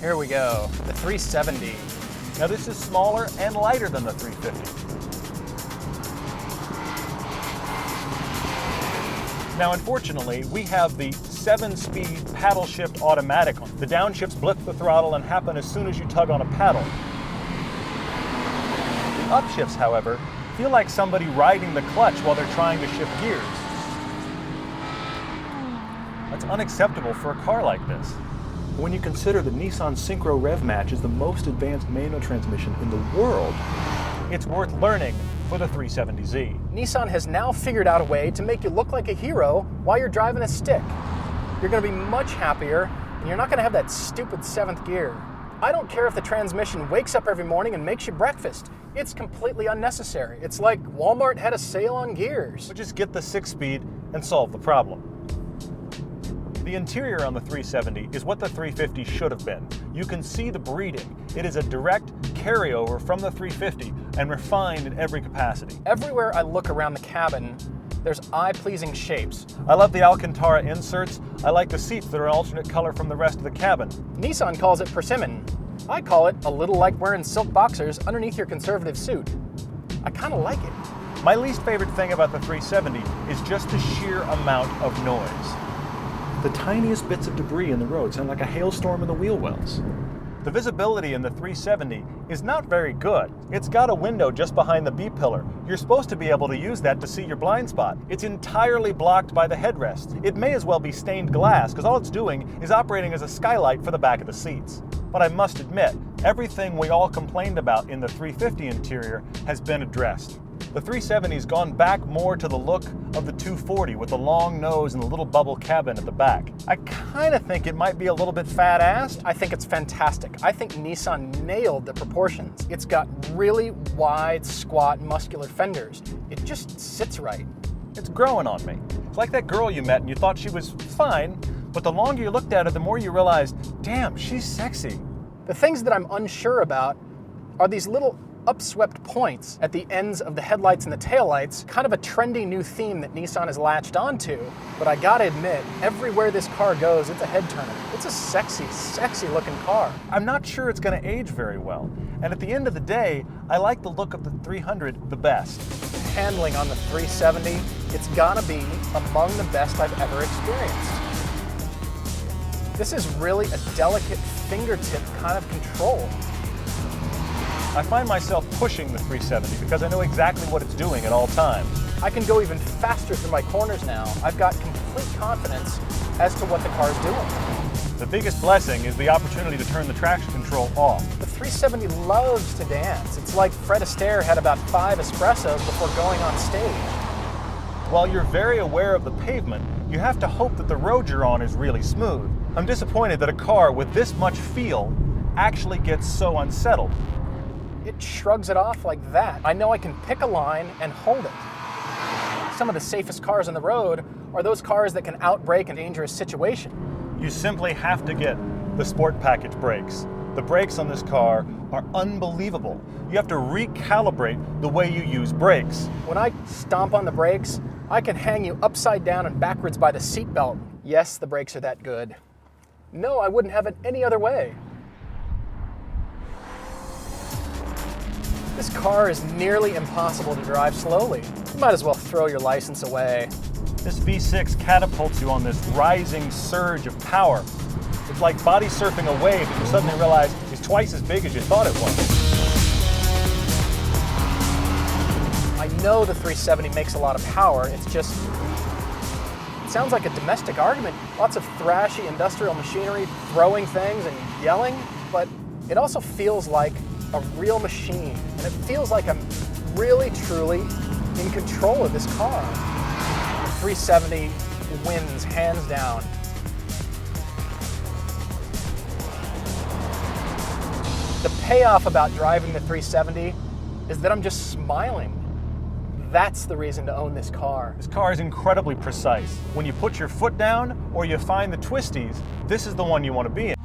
Here we go, the 370. Now this is smaller and lighter than the 350. Now unfortunately, we have the 7-speed paddle shift automatic. The downshifts blip the throttle and happen as soon as you tug on a paddle. The upshifts, however, feel like somebody riding the clutch while they're trying to shift gears. That's unacceptable for a car like this. When you consider the Nissan Synchro Rev Match is the most advanced manual transmission in the world, it's worth learning for the 370Z. Nissan has now figured out a way to make you look like a hero while you're driving a stick. You're going to be much happier, and you're not going to have that stupid 7th gear. I don't care if the transmission wakes up every morning and makes you breakfast. It's completely unnecessary. It's like Walmart had a sale on gears. So just get the 6-speed and solve the problem. The interior on the 370 is what the 350 should have been. You can see the breeding. It is a direct carryover from the 350 and refined in every capacity. Everywhere I look around the cabin, there's eye-pleasing shapes. I love the Alcantara inserts. I like the seats that are an alternate color from the rest of the cabin. Nissan calls it persimmon. I call it a little like wearing silk boxers underneath your conservative suit. I kind of like it. My least favorite thing about the 370 is just the sheer amount of noise. The tiniest bits of debris in the road sound like a hailstorm in the wheel wells. The visibility in the 370 is not very good. It's got a window just behind the B-pillar. You're supposed to be able to use that to see your blind spot. It's entirely blocked by the headrest. It may as well be stained glass because all it's doing is operating as a skylight for the back of the seats. But I must admit, everything we all complained about in the 350 interior has been addressed. The 370's gone back more to the look of the 240 with the long nose and the little bubble cabin at the back. I kind of think it might be a little bit fat-assed. I think it's fantastic. I think Nissan nailed the proportions. It's got really wide, squat, muscular fenders. It just sits right. It's growing on me. It's like that girl you met and you thought she was fine, but the longer you looked at her, the more you realized, damn, she's sexy. The things that I'm unsure about are these little upswept points at the ends of the headlights and the taillights, kind of a trendy new theme that Nissan has latched onto. But I gotta admit, everywhere this car goes, it's a head turner. It's a sexy, sexy looking car. I'm not sure it's gonna age very well. And at the end of the day, I like the look of the 300 the best. Handling on the 370, it's gotta be among the best I've ever experienced. This is really a delicate fingertip kind of control. I find myself pushing the 370 because I know exactly what it's doing at all times. I can go even faster through my corners now. I've got complete confidence as to what the car is doing. The biggest blessing is the opportunity to turn the traction control off. The 370 loves to dance. It's like Fred Astaire had about 5 espressos before going on stage. While you're very aware of the pavement, you have to hope that the road you're on is really smooth. I'm disappointed that a car with this much feel actually gets so unsettled. It shrugs it off like that. I know I can pick a line and hold it. Some of the safest cars on the road are those cars that can outbrake a dangerous situation. You simply have to get the Sport Package brakes. The brakes on this car are unbelievable. You have to recalibrate the way you use brakes. When I stomp on the brakes, I can hang you upside down and backwards by the seatbelt. Yes, the brakes are that good. No, I wouldn't have it any other way. This car is nearly impossible to drive slowly. You might as well throw your license away. This V6 catapults you on this rising surge of power. It's like body surfing a wave that you suddenly realize is twice as big as you thought it was. I know the 370 makes a lot of power, it's just, it sounds like a domestic argument. Lots of thrashy industrial machinery throwing things and yelling, but it also feels like a real machine, and it feels like I'm really, truly in control of this car. The 370 wins, hands down. The payoff about driving the 370 is that I'm just smiling. That's the reason to own this car. This car is incredibly precise. When you put your foot down or you find the twisties, this is the one you want to be in.